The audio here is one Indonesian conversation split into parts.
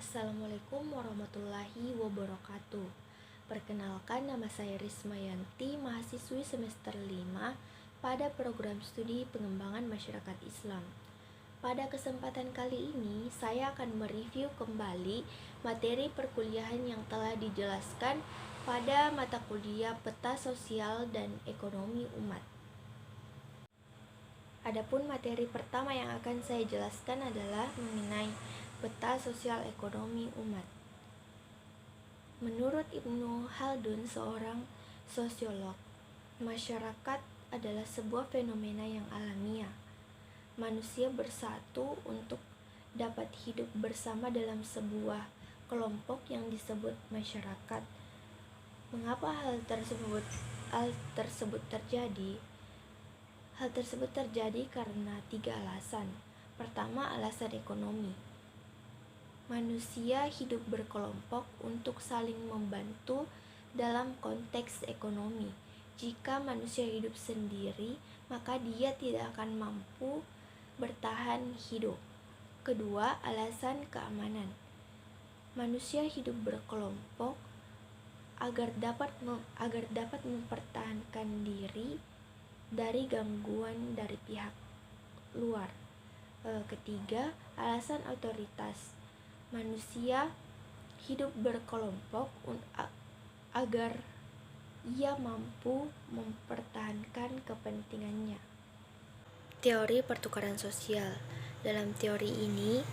Assalamualaikum warahmatullahi wabarakatuh. Perkenalkan, nama saya Rismayanti, mahasiswi semester 5 pada program studi pengembangan masyarakat Islam. Pada kesempatan kali ini, saya akan mereview kembali materi perkuliahan yang telah dijelaskan pada mata kuliah Peta Sosial dan Ekonomi Umat. Adapun materi pertama yang akan saya jelaskan adalah mengenai Peta Sosial Ekonomi Umat. Menurut Ibnu Khaldun, seorang sosiolog, masyarakat adalah sebuah fenomena yang alamiah. Manusia bersatu untuk dapat hidup bersama dalam sebuah kelompok yang disebut masyarakat. Mengapa hal tersebut terjadi? Hal tersebut terjadi karena 3 alasan. Pertama, alasan ekonomi. Manusia hidup berkelompok untuk saling membantu dalam konteks ekonomi. Jika manusia hidup sendiri, maka dia tidak akan mampu bertahan hidup. Kedua, alasan keamanan. Manusia hidup berkelompok agar dapat mempertahankan diri dari gangguan dari pihak luar. Ketiga, alasan otoritas. Manusia hidup berkelompok agar ia mampu mempertahankan kepentingannya. Teori pertukaran sosial. Dalam teori ini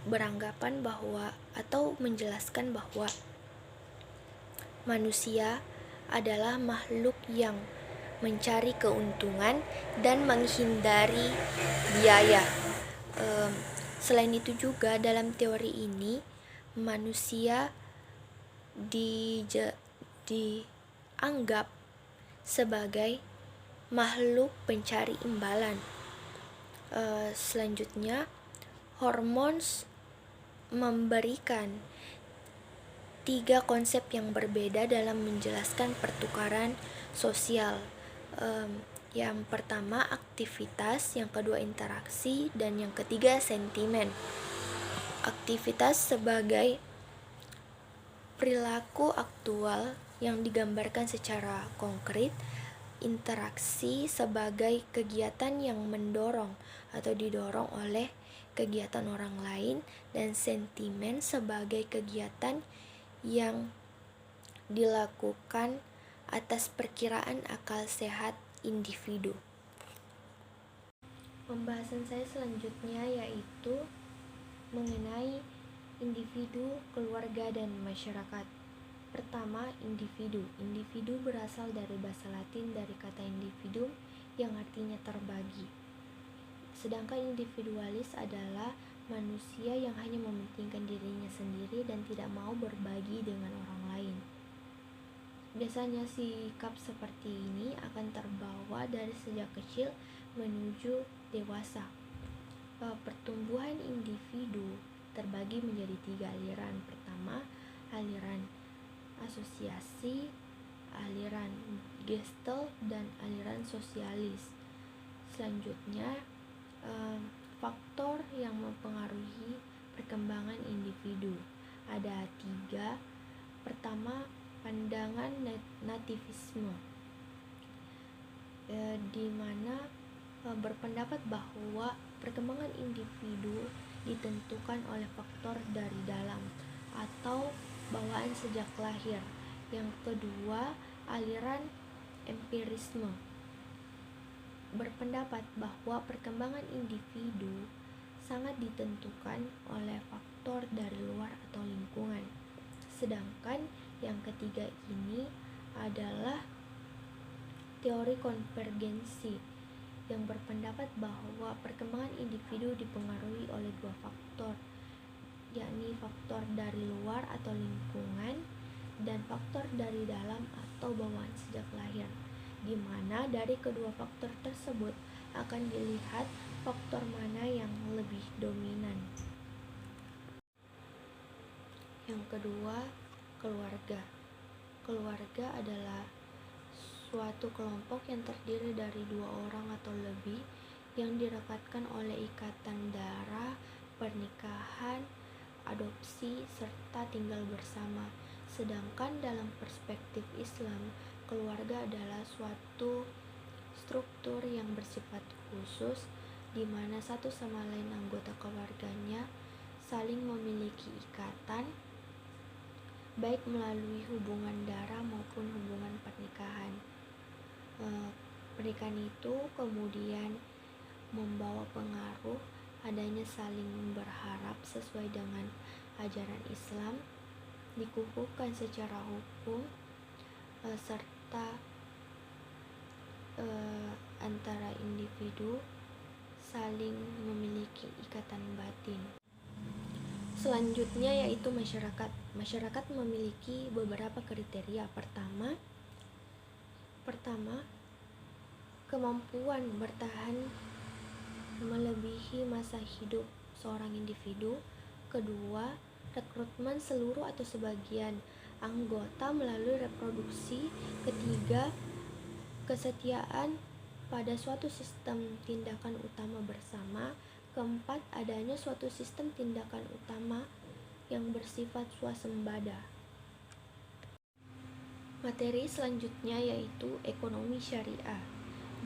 beranggapan bahwa atau menjelaskan bahwa manusia adalah makhluk yang mencari keuntungan dan menghindari biaya. Selain itu juga dalam teori ini manusia dianggap sebagai makhluk pencari imbalan. Selanjutnya, hormon memberikan 3 konsep yang berbeda dalam menjelaskan pertukaran sosial. Yang pertama aktivitas, yang kedua interaksi, dan yang ketiga sentimen. Aktivitas sebagai perilaku aktual yang digambarkan secara konkret, interaksi sebagai kegiatan yang mendorong atau didorong oleh kegiatan orang lain, dan sentimen sebagai kegiatan yang dilakukan atas perkiraan akal sehat individu. Pembahasan saya selanjutnya yaitu mengenai individu, keluarga, dan masyarakat. Pertama, individu. Individu berasal dari bahasa Latin dari kata individuum yang artinya terbagi. Sedangkan individualis adalah manusia yang hanya mementingkan dirinya sendiri dan tidak mau berbagi dengan orang lain. Biasanya sikap seperti ini akan terbawa dari sejak kecil menuju dewasa. Pertumbuhan individu terbagi menjadi 3 aliran. Pertama, aliran asosiasi, aliran Gestalt, dan aliran sosialis. Selanjutnya, faktor yang mempengaruhi perkembangan individu ada 3. Pertama, pandangan nativisme, di mana berpendapat bahwa perkembangan individu ditentukan oleh faktor dari dalam atau bawaan sejak lahir. Yang kedua, aliran empirisme berpendapat bahwa perkembangan individu sangat ditentukan oleh faktor dari luar atau lingkungan. Sedangkan yang ketiga ini adalah teori konvergensi yang berpendapat bahwa perkembangan individu dipengaruhi oleh 2 faktor, yakni faktor dari luar atau lingkungan dan faktor dari dalam atau bawaan sejak lahir, di mana dari kedua faktor tersebut akan dilihat faktor mana yang lebih dominan. Yang kedua, keluarga. Keluarga adalah suatu kelompok yang terdiri dari 2 orang atau lebih yang direkatkan oleh ikatan darah, pernikahan, adopsi, serta tinggal bersama. Sedangkan dalam perspektif Islam, keluarga adalah suatu struktur yang bersifat khusus di mana satu sama lain anggota keluarganya saling memiliki ikatan baik melalui hubungan darah maupun hubungan pernikahan. Pernikahan itu kemudian membawa pengaruh adanya saling berharap sesuai dengan ajaran Islam, dikukuhkan secara hukum, serta antara individu saling memiliki ikatan batin. Selanjutnya yaitu masyarakat. Masyarakat memiliki beberapa kriteria. Pertama, kemampuan bertahan melebihi masa hidup seorang individu. Kedua, rekrutmen seluruh atau sebagian anggota melalui reproduksi. Ketiga, kesetiaan pada suatu sistem tindakan utama bersama. Keempat, adanya suatu sistem tindakan utama yang bersifat swasembada. Materi selanjutnya yaitu ekonomi syariah.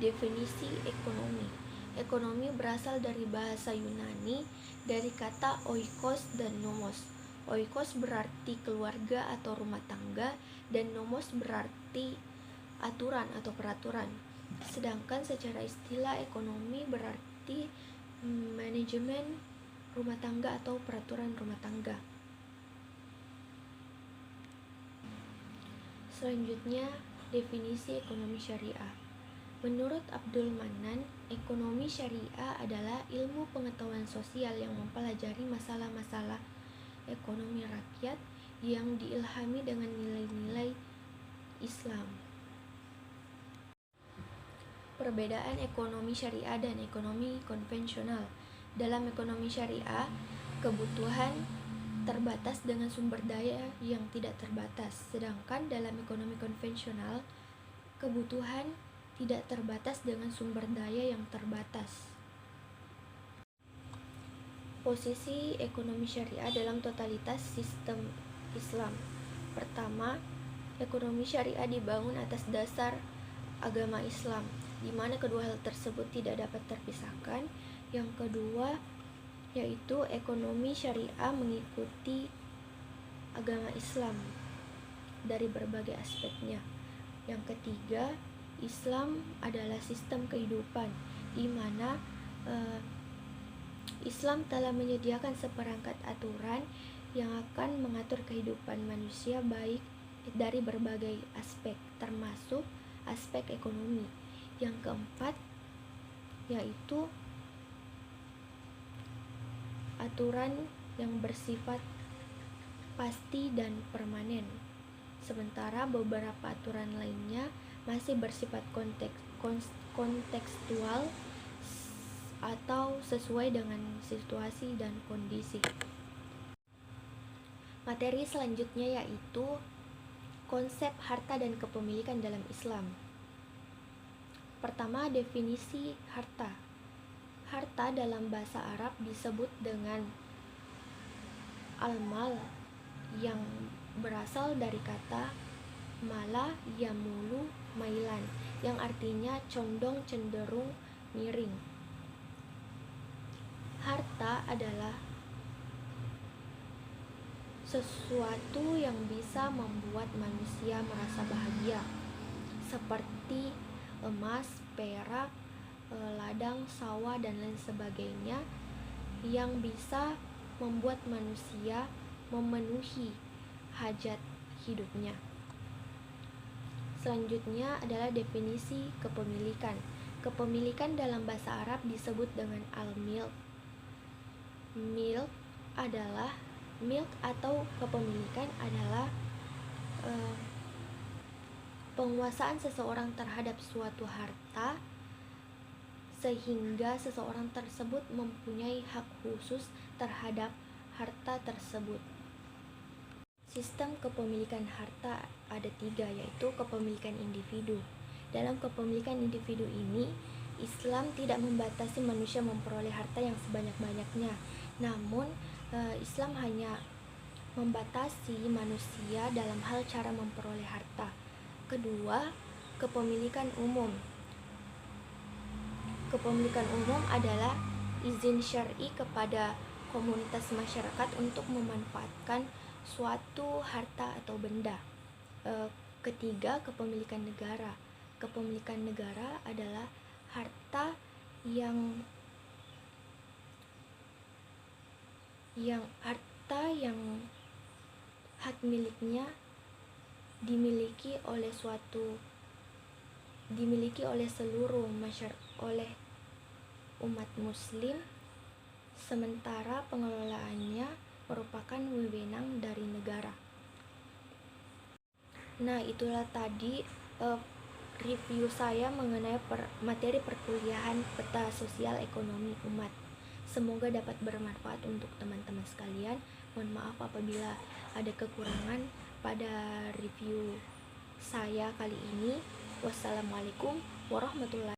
Definisi ekonomi. Ekonomi berasal dari bahasa Yunani dari kata oikos dan nomos. Oikos berarti keluarga atau rumah tangga dan nomos berarti aturan atau peraturan. Sedangkan secara istilah ekonomi berarti manajemen rumah tangga atau peraturan rumah tangga. Selanjutnya, definisi ekonomi syariah. Menurut Abdul Manan, ekonomi syariah adalah ilmu pengetahuan sosial yang mempelajari masalah-masalah ekonomi rakyat yang diilhami dengan nilai-nilai Islam. Perbedaan ekonomi syariah dan ekonomi konvensional. Dalam ekonomi syariah, kebutuhan terbatas dengan sumber daya yang tidak terbatas. Sedangkan dalam ekonomi konvensional, kebutuhan tidak terbatas dengan sumber daya yang terbatas. Posisi ekonomi syariah dalam totalitas sistem Islam. Pertama, ekonomi syariah dibangun atas dasar agama Islam, di mana kedua hal tersebut tidak dapat terpisahkan. Yang kedua, yaitu ekonomi syariah mengikuti agama Islam dari berbagai aspeknya. Yang ketiga, Islam adalah sistem kehidupan di mana Islam telah menyediakan seperangkat aturan yang akan mengatur kehidupan manusia baik dari berbagai aspek, termasuk aspek ekonomi. Yang keempat, yaitu aturan yang bersifat pasti dan permanen. Sementara beberapa aturan lainnya masih bersifat kontekstual atau sesuai dengan situasi dan kondisi. Materi selanjutnya yaitu konsep harta dan kepemilikan dalam Islam. Pertama, definisi harta. Harta dalam bahasa Arab disebut dengan al-mal yang berasal dari kata mala yamulu mailan yang artinya condong, cenderung, miring. Harta adalah sesuatu yang bisa membuat manusia merasa bahagia, seperti emas, perak, ladang, sawah, dan lain sebagainya, yang bisa membuat manusia memenuhi hajat hidupnya. Selanjutnya adalah definisi kepemilikan. Kepemilikan dalam bahasa Arab disebut dengan al-milk. Milk atau kepemilikan adalah penguasaan seseorang terhadap suatu harta sehingga seseorang tersebut mempunyai hak khusus terhadap harta tersebut. Sistem kepemilikan harta ada 3, yaitu kepemilikan individu. Dalam kepemilikan individu ini, Islam tidak membatasi manusia memperoleh harta yang sebanyak-banyaknya, namun Islam hanya membatasi manusia dalam hal cara memperoleh harta. Kedua, kepemilikan umum. Kepemilikan umum adalah izin syar'i kepada komunitas masyarakat untuk memanfaatkan suatu harta atau benda. Ketiga, kepemilikan negara. Kepemilikan negara adalah harta yang hak miliknya dimiliki oleh seluruh oleh umat muslim, sementara pengelolaannya merupakan wewenang dari negara. Nah, itulah tadi review saya mengenai materi perkuliahan peta sosial ekonomi umat. Semoga dapat bermanfaat untuk teman-teman sekalian. Mohon maaf apabila ada kekurangan pada review saya kali ini. Wassalamualaikum warahmatullahi